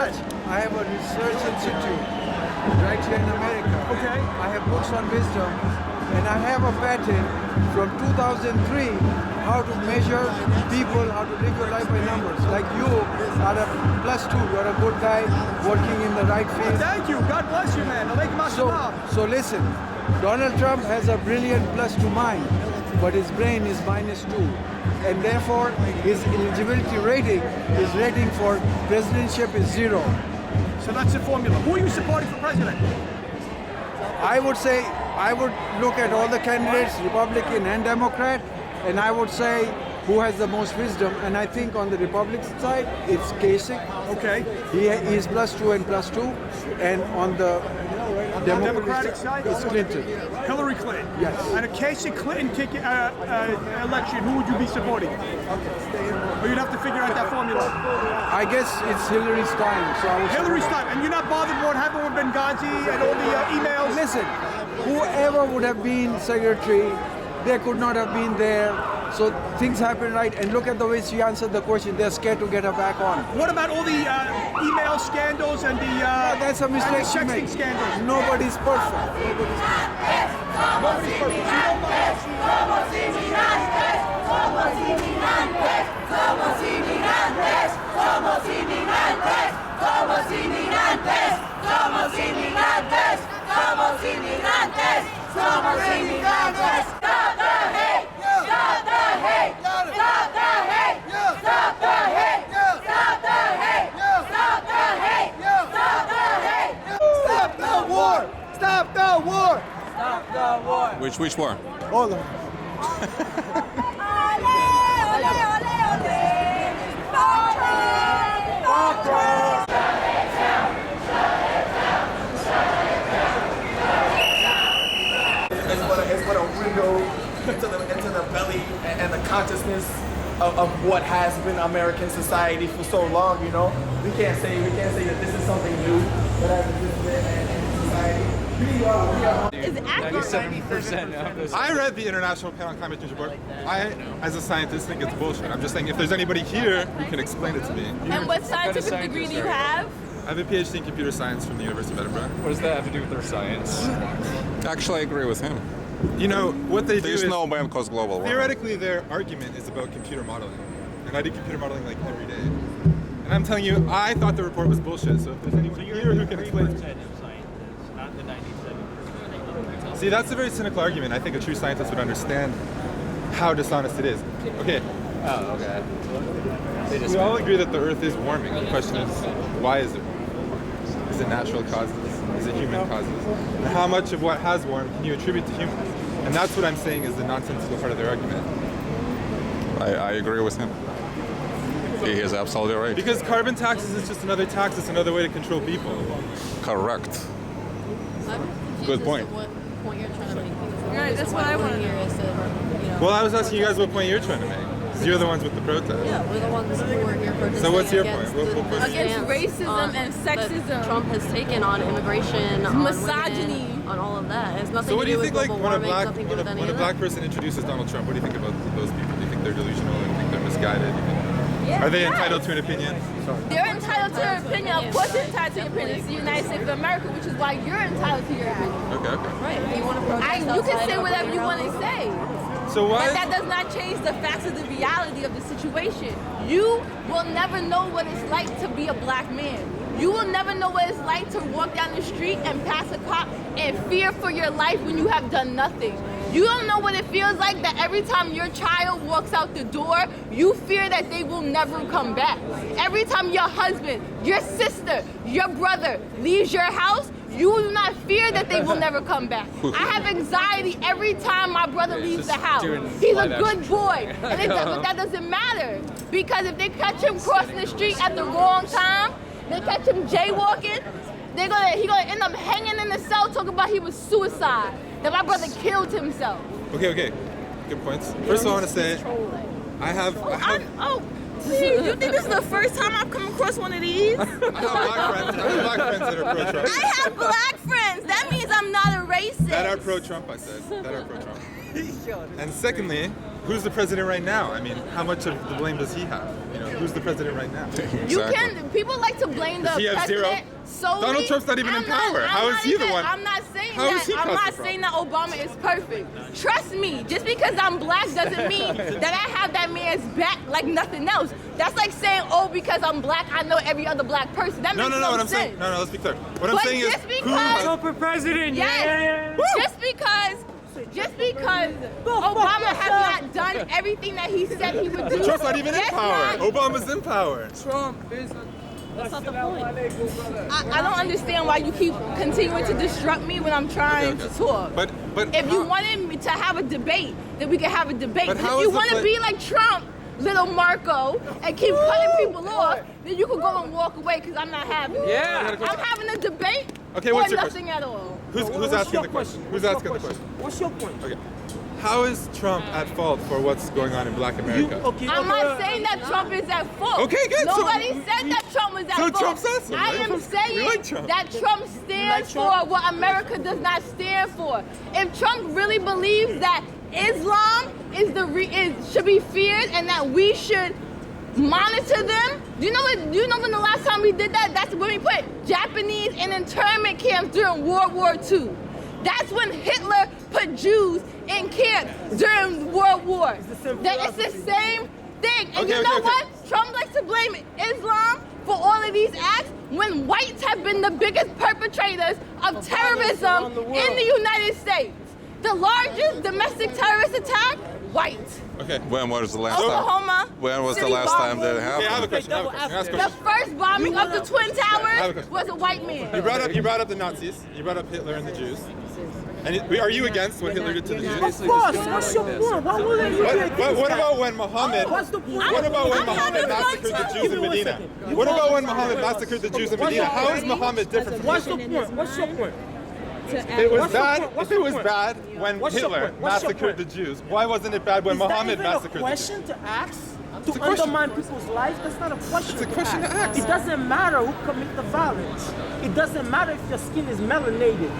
I have a research institute right here in America. Okay. I have books on wisdom, and I have a patent from 2003 how to measure people, how to live your life by numbers. Like you are a +2, you're a good guy working in the right field. Thank you. God bless you, man. So listen, Donald Trump has a brilliant +2 mind, but his brain is -2. And therefore, his eligibility rating, his rating for presidentship is 0. So that's the formula. Who are you supporting for president? I would say, I would look at all the candidates, Republican and Democrat, and I would say who has the most wisdom. And I think on the Republican side, it's Kasich. Okay. He is +2 and +2. And on the Democratic side, it's Clinton. Hillary Clinton. Yes. And in case of Clinton election, who would you be supporting? Or you'd have to figure out that formula. I guess it's Hillary's time. So I would Hillary's time. And you're not bothered what happened with Benghazi and all the emails? Listen, whoever would have been secretary, they could not have been there. So things happen, right? And look at the way she answered the question. They're scared to get her back on. What about all the email scandals and the that's a mistake she sexting made. scandals? Nobody's perfect. Nobody's perfect. Nobody's perfect. Somos inmigrantes, somos inmigrantes, somos inmigrantes, somos inmigrantes, somos inmigrantes, somos inmigrantes, somos inmigrantes, somos inmigrantes. Stop the hate! Stop the hate! Stop the hate! Stop the hate! Stop the hate! Stop the hate! Stop the hate! Stop the war! Stop the war! Stop the war! Which war? All of them. Ole, ole, ole, ole! Fortress! It's but a window into the belly and the consciousness of what has been American society for so long. You know, we can't say that this is something new that has existed in society. We are. Is it accurate? 97% of this. I read the International Panel on Climate Change report. I, as a scientist, think it's bullshit. I'm just saying, if there's anybody here who can explain it to me. And what scientific degree do you have? I have a PhD in computer science from the University of Edinburgh. What does that have to do with their science? Actually, I agree with him. You know, what they do There's is, no man cause global warming. theoretically, their argument is about computer modeling. And I do computer modeling like every day. And I'm telling you, I thought the report was bullshit, so if there's anyone here who can explain it. Not the 97%. See, that's a very cynical argument. I think a true scientist would understand how dishonest it is. Okay. Oh, okay. We all agree that the Earth is warming. The question is, why is it warming? Is it natural causes? Is it human causes? And how much of what has warmed can you attribute to humans? And that's what I'm saying is the nonsensical part of their argument. I agree with him. He is absolutely right. Because carbon taxes is just another tax. It's another way to control people. Correct. Good point. What point you're trying to make? Right, that's what I want to hear is that, Well, I was asking you guys what point you're trying to make. 'Cause you're the ones with the protest. yeah, we're the ones who are here protesting. So what's your against point? the What point? Against stance racism on- and that sexism. Trump has taken on immigration, on Misogyny. women, on all of that. It's nothing So what to do you do think, with like, global when a warming, black nothing to do with any when a of black that. person introduces Donald Trump, what do you think about those people? Do you think they're delusional? Do you think they're misguided? Yeah, Are they yes. entitled to an opinion? They're entitled to their opinion. Of course they're entitled to your opinion. It's the United States of America, which is why you're entitled to your opinion. Okay. Right, if you want to protest You can outside say of whatever you your want to own- say. So why? But that does not change the facts of the reality of the situation. You will never know what it's like to be a black man. You will never know what it's like to walk down the street and pass a cop and fear for your life when you have done nothing. You don't know what it feels like that every time your child walks out the door, you fear that they will never come back. Every time your husband, your sister, your brother leaves your house, you do not fear that they will never come back. I have anxiety every time my brother leaves the house. He's a good boy, and but that doesn't matter. Because if they catch him crossing the street at the wrong time, they catch him jaywalking, he gonna end up hanging in the cell talking about he was suicide, that my brother killed himself. Okay. Good points. First of all, I want to say, I have Please, you think this is the first time I've come across one of these? black friends. I have black friends that are pro-Trump. I have black friends. That means I'm not a racist. That are pro-Trump, I said. That are pro-Trump. And secondly, who's the president right now? I mean, how much of the blame does he have? You know, who's the president right now? You can. People like to blame the Does he have zero? president solely. Donald Trump's not even in power. How is he the one? I'm not saying How is he that. I'm causing not the saying that Obama is perfect. Trust me. Just because I'm black doesn't mean that I have that man's back like nothing else. That's like saying, oh, because I'm black, I know every other black person. That makes No. no What I'm sense. saying. No. Let's be clear. What I'm But saying is, just because- who? For president, Yes. Just because Obama has not done everything that he said he would do. Trump's not even in that's power. not- Obama's in power. That's not the point. I don't understand why you keep continuing to disrupt me when I'm trying to talk. But if you wanted me to have a debate, then we can have a debate. But But how if you is the want to pla- be like Trump, little Marco, and keep cutting people off, then you can go and walk away because I'm not having it. Yeah. I'm having a debate Okay, what's or your nothing at all. Who's asking the question? Who's asking the question? What's your point? Okay. How is Trump at fault for what's going on in Black America? I'm not saying that Trump is at fault. Okay, good. Nobody said that Trump was at So fault. Trump's awesome, I right? am We saying like Trump. that Trump stands for what America does not stand for. If Trump really believes that Islam should be feared and that we should monitor them, do you know when the last time we did that? That's when we put Japanese in internment camps during World War II. That's when Hitler put Jews in camp during World War. It's the same thing. And you know what? Trump likes to blame Islam for all of these acts when whites have been the biggest perpetrators of terrorism in the United States. The largest domestic terrorist attack, white. Okay. When was the last Oklahoma. time? When was the city last time that bombing. Okay, I have a happened? question. Ask a The question. first bombing of the Twin Towers was a white man. You brought up the Nazis. You brought up Hitler and the Jews. And are you against what Hitler did to the Jews? Of course. What's your point? Why wouldn't you be against What that? about when Muhammad? What's the point? What about when I'm Muhammad having fun massacred the too. Jews in Medina? What about when Muhammad massacred the Jews in Medina? How is Muhammad different from What's the Hitler? point? What's your point? If it was What's your bad, point? What's if it your was point? bad when What's your Hitler point? What's your massacred the point? Jews, why wasn't it bad when Muhammad Is that massacred even a the Jews? question to ask? It's To a question. undermine people's lives? That's not a question. It's a question to ask. It doesn't matter who commit the violence. It doesn't matter if your skin is melanated.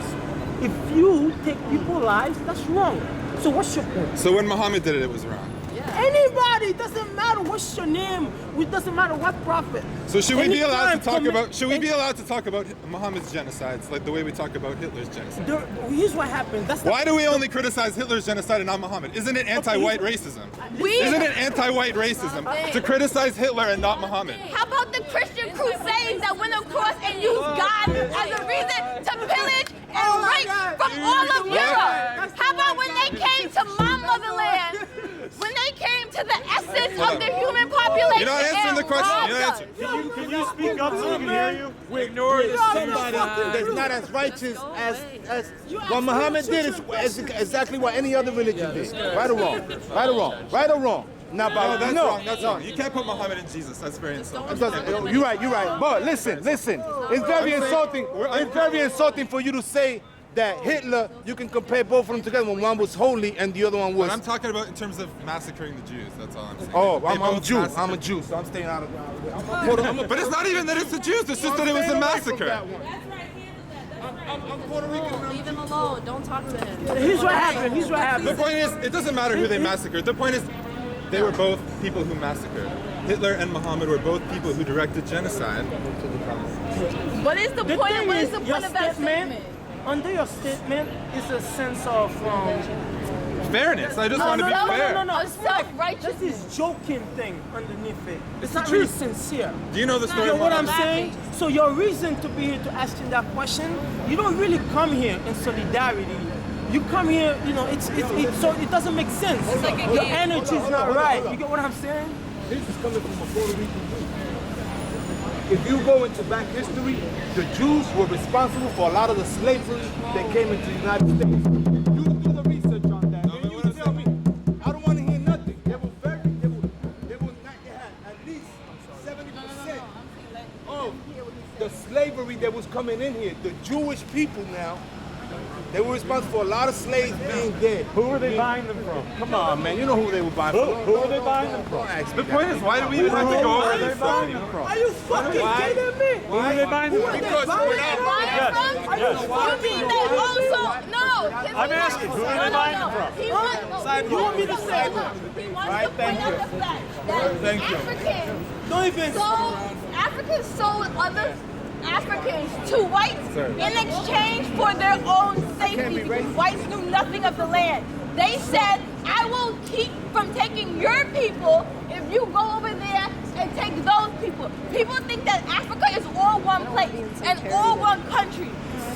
If you take people's lives, that's wrong. So what's your point? So when Muhammad did it, it was wrong. Anybody, it doesn't matter what's your name. It doesn't matter what prophet. So should we be allowed to talk Anytime about? Should we be allowed to talk about Muhammad's genocides like the way we talk about Hitler's genocide? Here's what happened. That's Why do we only criticize Hitler's genocide and not Muhammad? Isn't it anti-white racism? Isn't it anti-white racism to criticize Hitler and not Muhammad? How about the Christian crusades that went across and used God as a reason to pillage and rape from all of Europe? How about when they came to my motherland? When they came to the essence of the human population? You're not answering the question. and You're not robbed answering. us? Can you speak up so we can hear you? We ignore somebody that's not as righteous as what Muhammad did is exactly what any other religion did. Right or wrong? Right or wrong? Right or wrong? Now, No, that's no, wrong. That's wrong. You can't put Muhammad in Jesus. That's very insulting. You're right. You're right. But listen. It's very insulting. It's very insulting for you to say that Hitler. You can compare both of them together when one was holy and the other one was. But I'm talking about in terms of massacring the Jews. That's all I'm saying. Oh, They I'm a both Jew. massacred- I'm a Jew, so I'm staying out of. But it's not even that it's the Jews. It's just that it was a massacre. I'm Puerto Rican. Leave him alone. Don't talk to him. Here's what happened. Here's what The happened. point is, it doesn't matter who they massacred. The point is, they were both people who massacred. Hitler and Muhammad were both people who directed genocide. What is the The point? thing What is is, the your point of that statement, statement? under your statement is a sense of Fairness. I just want to be fair. no. A self-righteous. That's this joking thing underneath it. It's not really sincere. Do you know the story You of know what I'm Muhammad? saying? So your reason to be here to asking that question, you don't really come here in solidarity. You come here, you know, it's so it doesn't make sense. Your energy is not right. You get what I'm saying? This is coming from a Puerto Rican Jew. If you go into back history, the Jews were responsible for a lot of the slavery that came into the United States. You do the research on that, and you tell me. I don't want to hear nothing. They had at least 70% of the slavery that was coming in here. The Jewish people now They were responsible for a lot of slaves being dead. Who were they buying them from? Come on, man. You know who they were buying from. Who were they buying them from? The point is, why do we even have to go over this? Are you fucking kidding me? Who were they buying them from? Because we're not. You mean they also no? I'm asking, who are they buying them from? He wants, You want me to say he wants to point out the fact that Africans Don't even. sold Africans sold other Africans to whites in exchange for their own safety because whites knew nothing of the land. They said, I will keep from taking your people if you go over there and take those people. People think that Africa is all one place and all one country.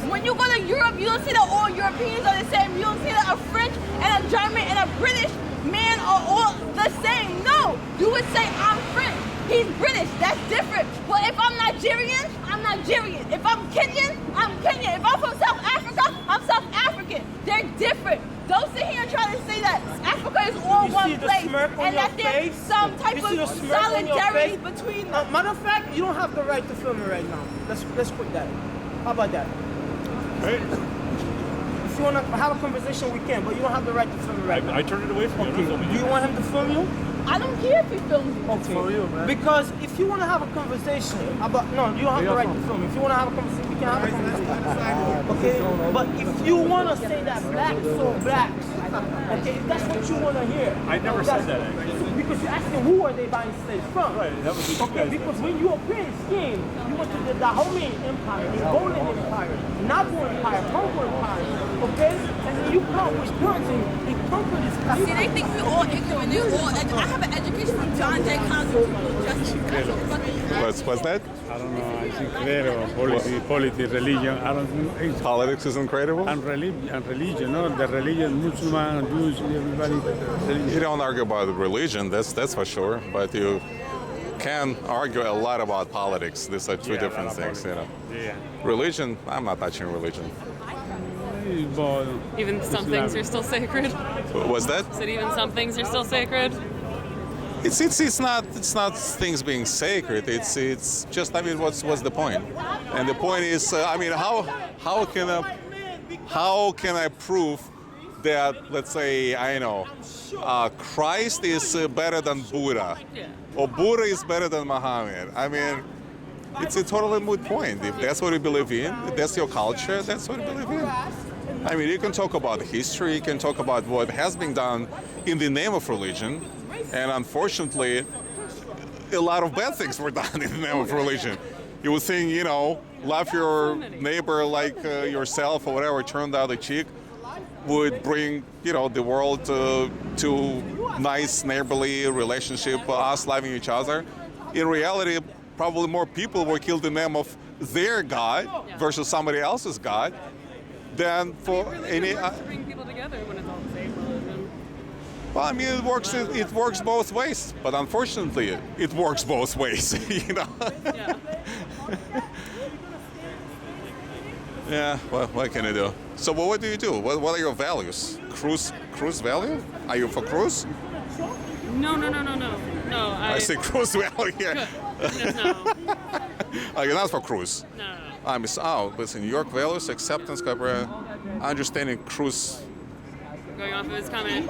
When you go to Europe, you don't see that all Europeans are the same. You don't see that a French and a German and a British man are all the same. No, you would say, I'm French. He's British, that's different. Well, if I'm Nigerian, I'm Nigerian. If I'm Kenyan, I'm Kenyan. If I'm from South Africa, I'm South African. They're different. Don't sit here and try to say that Africa is all one place and that there's some type of solidarity between them. Matter of fact, you don't have the right to film it right now. Let's quit that. How about that? Right. If you want to have a conversation, we can, but you don't have the right to film it right now. I turned it away from you. Okay. Do you want him to film you? I don't care if he films you. Okay. For you, man. Because if you want to have a conversation about, no, you don't have the right to film. If you want to have a conversation, we can have a conversation. Okay? But if you want to say that blacks sold blacks, okay, if that's what you want to hear. I never said that, actually. Because you're asking who are they buying slaves from? Right, that was okay, because when you appear in scheme, you went to the Dahomey Empire, the Golden Empire, Nabu Empire, Congo Empire, okay? And then you come with guns and conquer this country. See, they think we're all ignorant. They're all I have an education from John Jay Collins. What's that? I don't know. It's incredible. Politics, religion. I don't know. Politics is incredible? And religion, no? The religion, Muslim, Jews, everybody. You don't argue about religion, that's for sure, but you can argue a lot about politics. These are two different things, you know. Yeah. Religion, I'm not touching religion. Even some things are still sacred. What's that? Said even some things are still sacred. It's not things being sacred. It's just, I mean, what's the point? And the point is, I mean, how can I prove that, let's say, I know, Christ is better than Buddha, or Buddha is better than Muhammad? I mean, it's a totally moot point. If that's what you believe in, if that's your culture, that's what you believe in. I mean, you can talk about history, you can talk about what has been done in the name of religion, and unfortunately, a lot of bad things were done in the name of religion. You would think, you know, love your neighbor like yourself or whatever, turn the other cheek, would bring, you know, the world to nice neighborly relationship, us loving each other. In reality, probably more people were killed in the name of their God versus somebody else's God than for any. Bring people together when it's all the same religion. Well, I mean, it works both ways, but unfortunately, it works both ways. You know. Yeah. Yeah. Well, what can I do? So, what do you do? What are your values? Cruise value? Are you for cruise? No. No. I say cruise value here. No. Oh, you're not for cruise. No. Listen, New York values, acceptance, understanding cruise. Going off of his comment,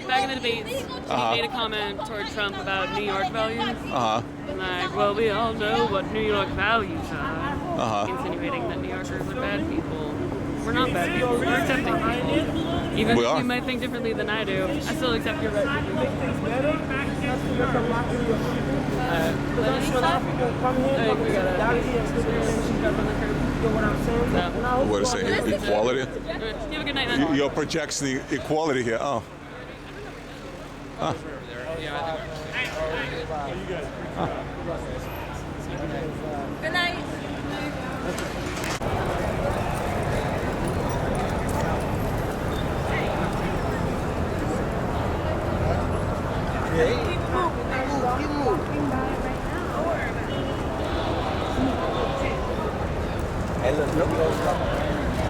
back in the debates, he made a comment toward Trump about New York values. And like, well, we all know what New York values are. Insinuating that New Yorkers are bad people. We're not bad people. We're accepting people. Even if you might think differently than I do, I still accept your right to What is it? Equality? You have a good night, man. You're projecting equality here. Oh. Good night. Yeah.